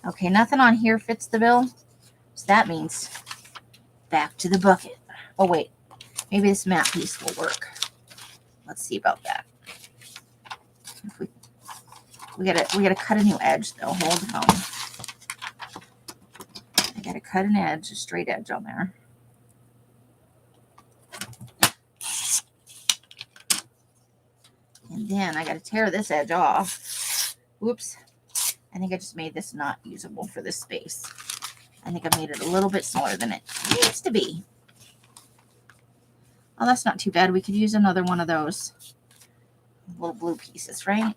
Okay, nothing on here fits the bill. So that means back to the bucket. Oh, wait. Maybe this mat piece will work. Let's see about that. We gotta cut a new edge though. Hold on. I gotta cut an edge, a straight edge on there. And then I gotta tear this edge off. Whoops. I think I just made this not usable for this space. I think I made it a little bit smaller than it needs to be. Oh, that's not too bad. We could use another one of those little blue pieces, right?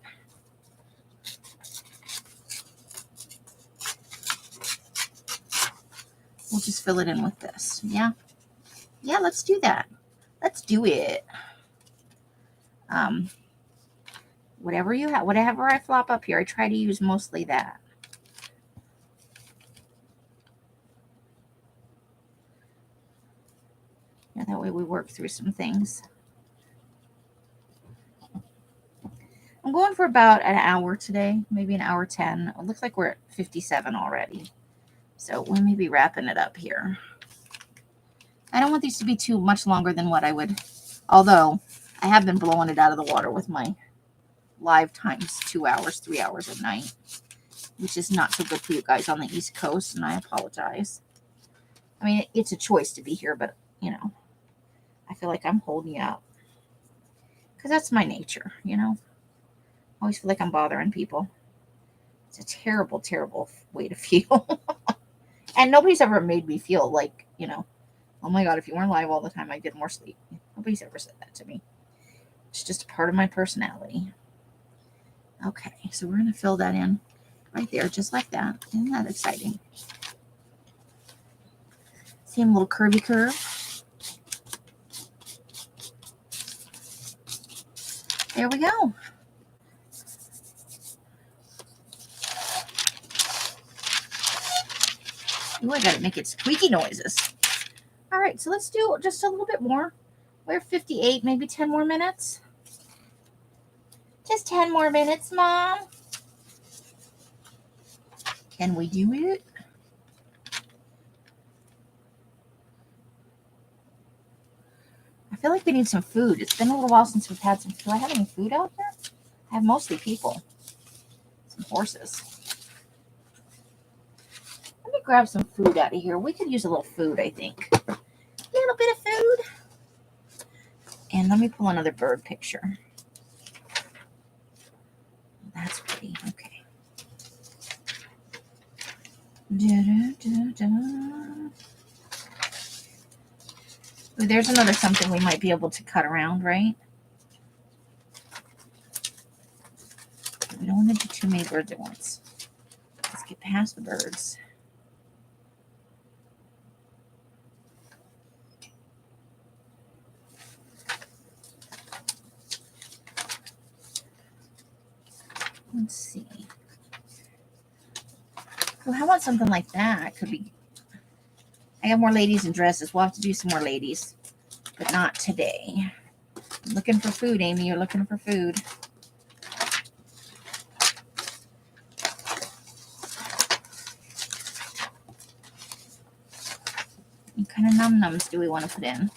We'll just fill it in with this. Yeah. Yeah, let's do that. Let's do it. Whatever you have, whatever I flop up here, I try to use mostly that. Yeah, that way we work through some things. I'm going for about an hour today, maybe an hour 10. It looks like we're at 57 already. So we may be wrapping it up here. I don't want these to be too much longer than what I would, although I have been blowing it out of the water with my live times 2 hours, 3 hours at night, which is not so good for you guys on the East Coast, and I apologize. I mean, it's a choice to be here, but, you know, I feel like I'm holding you up. Because that's my nature, you know. I always feel like I'm bothering people. It's a terrible, terrible way to feel. And nobody's ever made me feel like, you know, oh my God, if you weren't live all the time, I'd get more sleep. Nobody's ever said that to me. It's just a part of my personality. Okay, so we're going to fill that in right there, just like that. Isn't that exciting? Same little curvy curve. There we go. Ooh, I got to make it squeaky noises. All right, so let's do just a little bit more. We're 58, maybe 10 more minutes. Just 10 more minutes, Mom. Can we do it? I feel like we need some food. It's been a little while since we've had some food. Do I have any food out there? I have mostly people. Some horses. Let me grab some food out of here. We could use a little food, I think. A little bit of food. And let me pull another bird picture. That's pretty. Okay. Ooh, there's another something we might be able to cut around, right? We don't want to do too many birds at once. Let's get past the birds. Let's see. Well, how about something like that? Could be. I have more ladies in dresses. We'll have to do some more ladies, but not today. I'm looking for food, Amy. You're looking for food. What kind of num-nums do we want to put in?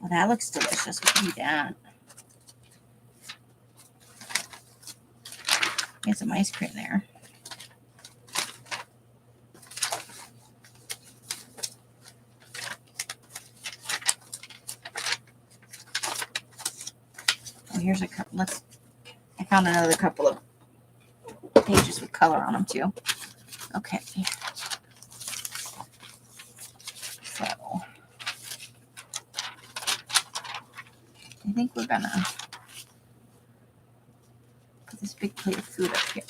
Well, that looks delicious. We can do that. Get some ice cream there. And here's a couple. I found another couple of pages with color on them too. Okay. So I think we're gonna put this big plate of food up here.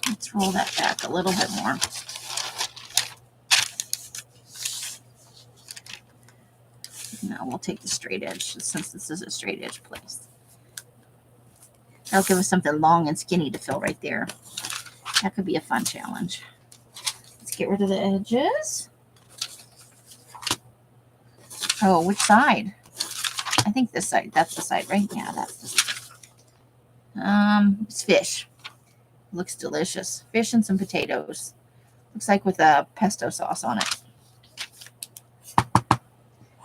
Let's roll that back a little bit more. No, we'll take the straight edge since this is a straight edge place. That'll give us something long and skinny to fill right there. That could be a fun challenge. Let's get rid of the edges. Oh, which side? I think this side. That's the side, right? Yeah, that's the side. It's fish. Looks delicious. Fish and some potatoes. Looks like with a pesto sauce on it.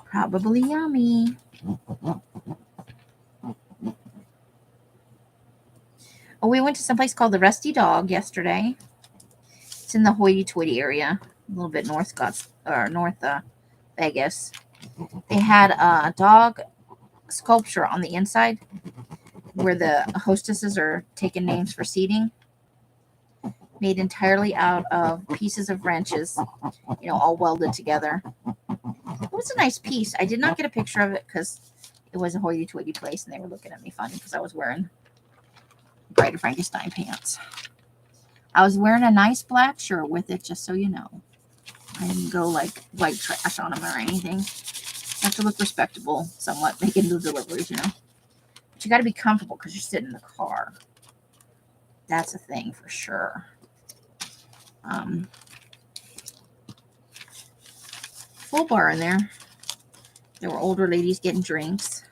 Probably yummy. Oh, we went to some place called the Rusty Dog yesterday. It's in the hoity-toity area, a little bit north Vegas. They had a dog sculpture on the inside where the hostesses are taking names for seating, made entirely out of pieces of wrenches, all welded together. It was a nice piece. I did not get a picture of it because it was a hoity-toity place and they were looking at me funny because I was wearing Bride of Frankenstein pants. I was wearing a nice black shirt with it, just so you know. I didn't go like white trash on them or anything. I have to look respectable somewhat making the deliveries, But you got to be comfortable because you're sitting in the car. That's a thing for sure. Full bar in there. There were older ladies getting drinks.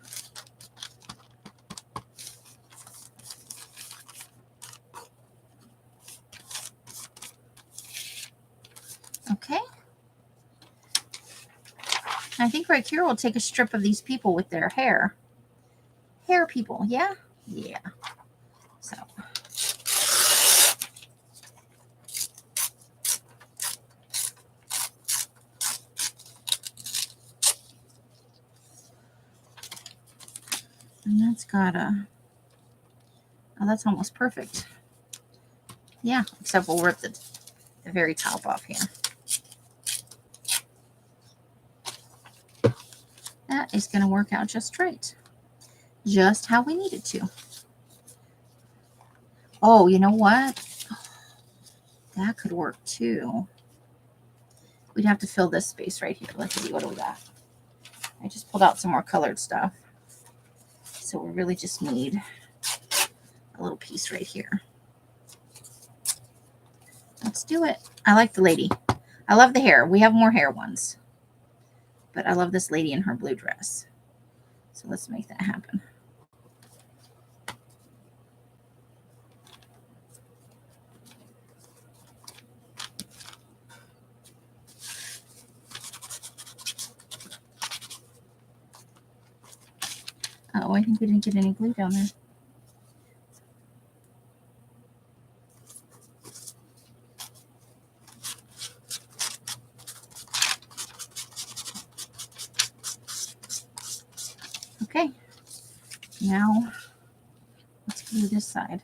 Okay. I think right here we'll take a strip of these people with their hair. Hair people, yeah? Yeah. So. And that's got a, oh, that's almost perfect. Yeah, except we'll rip the very top off here. That is going to work out just right. Just how we need it to. Oh, you know what? That could work too. We'd have to fill this space right here. Let's see, what do we got? I just pulled out some more colored stuff. So we really just need a little piece right here. Let's do it. I like the lady. I love the hair. We have more hair ones. But I love this lady in her blue dress. So let's make that happen. Oh, I think we didn't get any glue down there. Okay, now let's glue this side.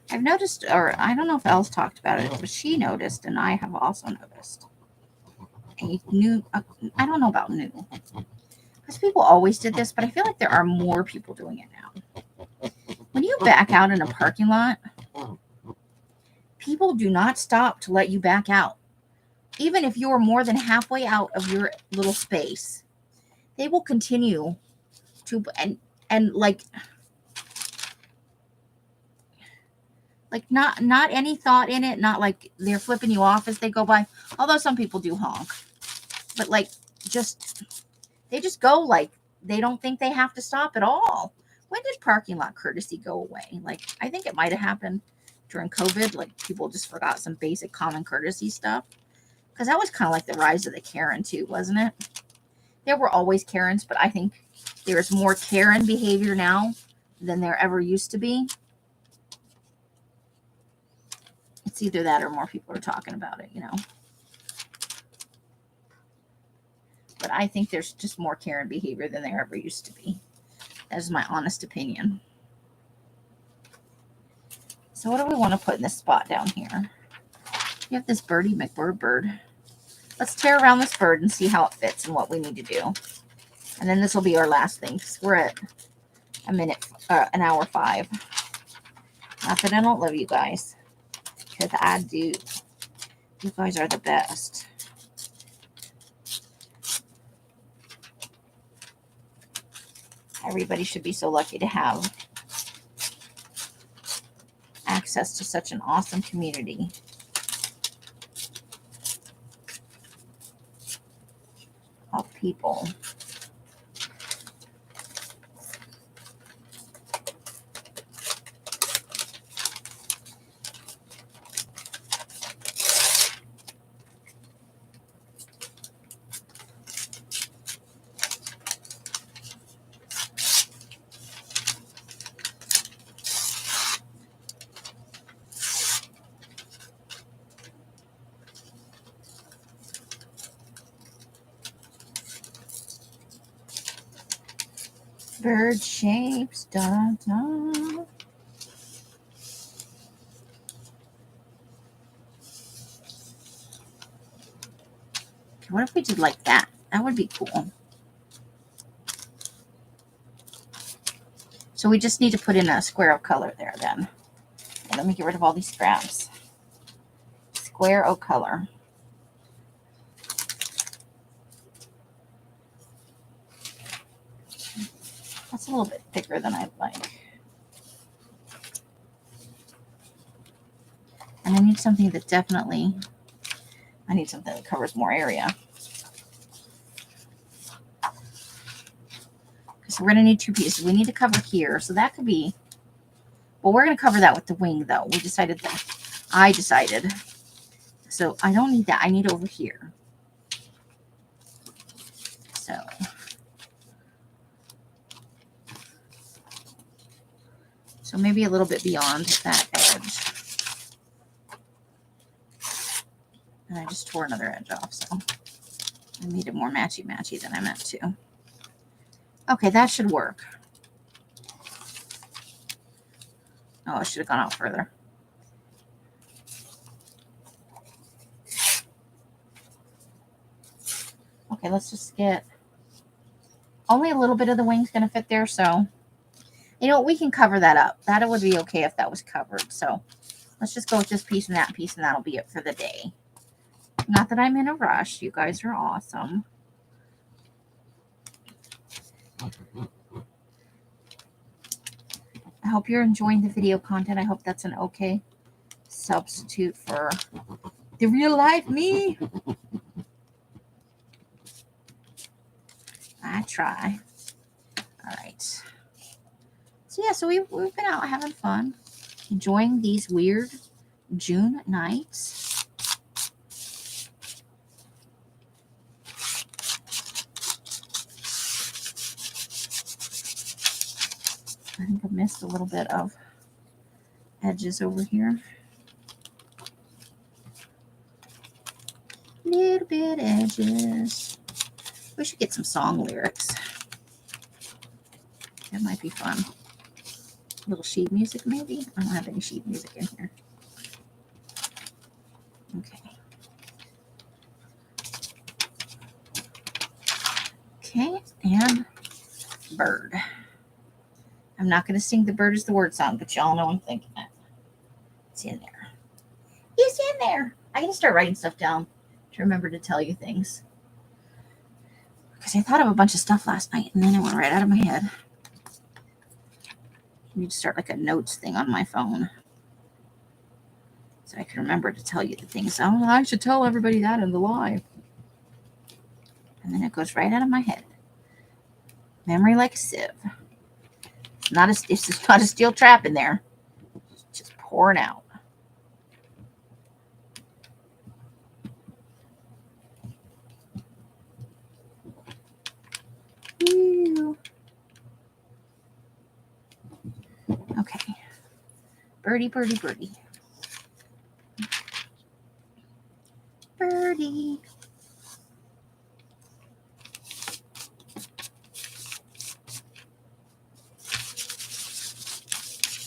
I've noticed, or I don't know if Els talked about it, but she noticed, and I have also noticed, a new, I don't know about new, because people always did this, but I feel like there are more people doing it now. When you back out in a parking lot, people do not stop to let you back out. Even if you're more than halfway out of your little space, they will continue to, and like not any thought in it, not like they're flipping you off as they go by, although some people do honk, but like they just go like they don't think they have to stop at all. When did parking lot courtesy go away? Like, I think it might have happened during COVID, like people just forgot some basic common courtesy stuff, Because that was kind of like the rise of the Karen too, wasn't it? There were always Karens, but I think there's more Karen behavior now than there ever used to be. It's either that or more people are talking about it, you know. But I think there's just more Karen behavior than there ever used to be. That is my honest opinion. So what do we want to put in this spot down here? We have this Birdie McBird bird. Let's tear around this bird and see how it fits and what we need to do. And then this will be our last thing, because we're at an hour 5. Not that I don't love you guys, because I do. You guys are the best. Everybody should be so lucky to have access to such an awesome community. Of people. Bird shapes, da da. What if we did like that? That would be cool. So we just need to put in a square of color there then. And let me get rid of all these scraps. Square of color. That's a little bit thicker than I'd like. And I need something that definitely, I need something that covers more area. Because we're going to need 2 pieces. We need to cover here. So that could be, well, we're going to cover that with the wing though. We decided that. I decided. So I don't need that. I need over here. So maybe a little bit beyond that edge. And I just tore another edge off, so I made it more matchy-matchy than I meant to. Okay, that should work. Oh, I should have gone out further. Okay, let's just get... Only a little bit of the wing's going to fit there, so... You know, we can cover that up. That would be okay if that was covered. So let's just go with this piece and that piece, and that'll be it for the day. Not that I'm in a rush. You guys are awesome. I hope you're enjoying the video content. I hope that's an okay substitute for the real life me. I try. All right. So yeah, so we've been out having fun, enjoying these weird June nights. I think I missed a little bit of edges over here. Little bit edges. We should get some song lyrics. That might be fun. A little sheet music, maybe? I don't have any sheet music in here. Okay. Okay, and bird. I'm not going to sing The Bird is the Word song, but y'all know I'm thinking it. It's in there. It's in there. I got to start writing stuff down to remember to tell you things. Because I thought of a bunch of stuff last night, and then it went right out of my head. I need to start like a notes thing on my phone. So I can remember to tell you the things. Oh, I should tell everybody that in the live. And then it goes right out of my head. Memory like a sieve. It's not a steel trap in there. It's just pouring out. Birdie, birdie, birdie. Birdie.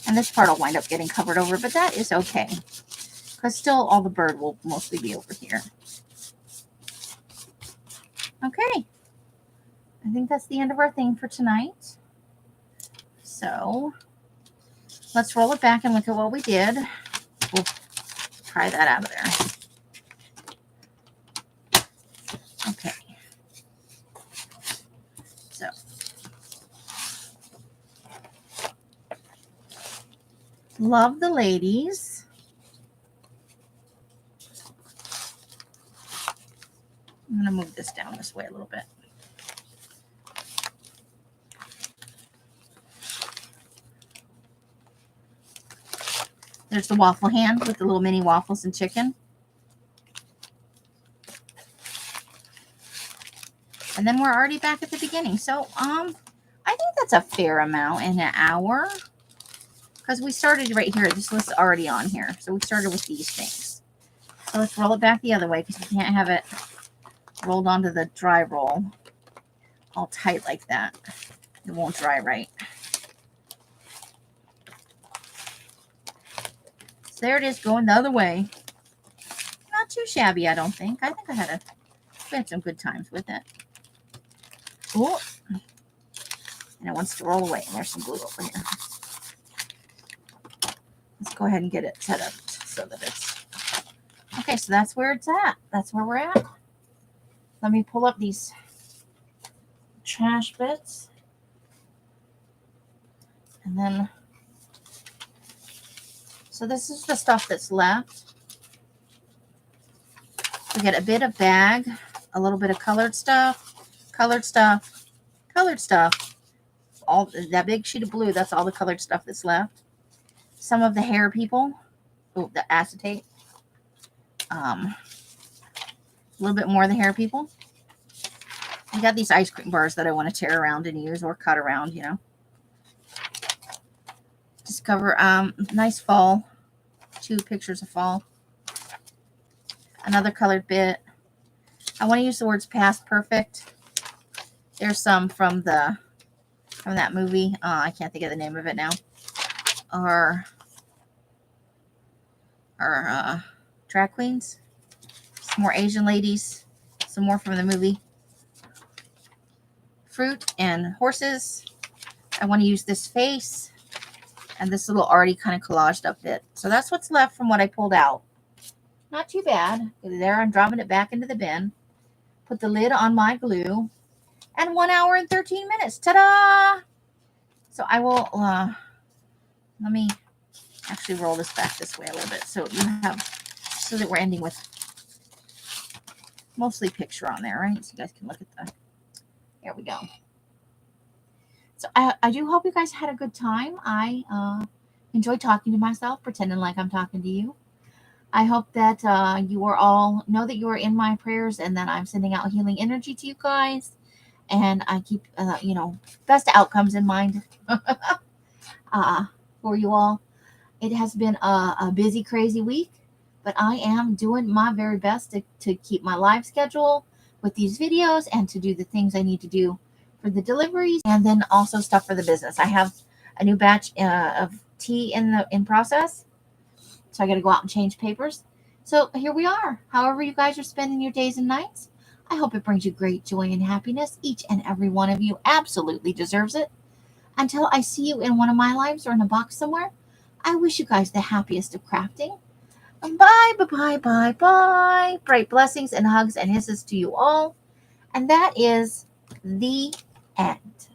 And this part will wind up getting covered over, but that is okay. Because still all the bird will mostly be over here. Okay. I think that's the end of our thing for tonight. So let's roll it back and look at what we did. We'll pry that out of there. Okay. So love the ladies. I'm going to move this down this way a little bit. There's the waffle hand with the little mini waffles and chicken. And then we're already back at the beginning. So, I think that's a fair amount in an hour. Because we started right here. This list's already on here. So we started with these things. So let's roll it back the other way because we can't have it rolled onto the dry roll all tight like that. It won't dry right. So there it is going the other way. Not too shabby, I don't think. I think we had some good times with it. Oh, and it wants to roll away. And there's some glue over here. Let's go ahead and get it set up so that it's okay. So that's where it's at. That's where we're at. Let me pull up these trash bits, and then so this is the stuff that's left. We get a bit of bag, a little bit of colored stuff, colored stuff, colored stuff. All that big sheet of blue, that's all the colored stuff that's left. Some of the hair people. Oh, the acetate. A little bit more of the hair people. I got these ice cream bars that I want to tear around and use or cut around, you know. Just cover nice fall. 2 pictures of fall. Another colored bit. I want to use the words past perfect. There's some from that movie. I can't think of the name of it now. Or drag queens. Some more Asian ladies. Some more from the movie. Fruit and horses. I want to use this face and this little already kind of collaged up bit. So that's what's left from what I pulled out. Not too bad. There, I'm dropping it back into the bin. Put the lid on my glue. And 1 hour and 13 minutes. Ta-da! So I will, let me actually roll this back this way a little bit so that we're ending with mostly picture on there, right? So you guys can look at there we go. So I do hope you guys had a good time. I enjoy talking to myself, pretending like I'm talking to you. I hope that you are all know that you are in my prayers and that I'm sending out healing energy to you guys. And I keep, best outcomes in mind for you all. It has been a busy, crazy week, but I am doing my very best to keep my live schedule with these videos and to do the things I need to do for the deliveries and then also stuff for the business. I have a new batch of tea in process, so I got to go out and change papers. So here we are. However you guys are spending your days and nights, I hope it brings you great joy and happiness. Each and every one of you absolutely deserves it. Until I see you in one of my lives or in a box somewhere, I wish you guys the happiest of crafting. Bye, bye, bye, bye, bye. Bright blessings and hugs and hisses to you all. And that is the end.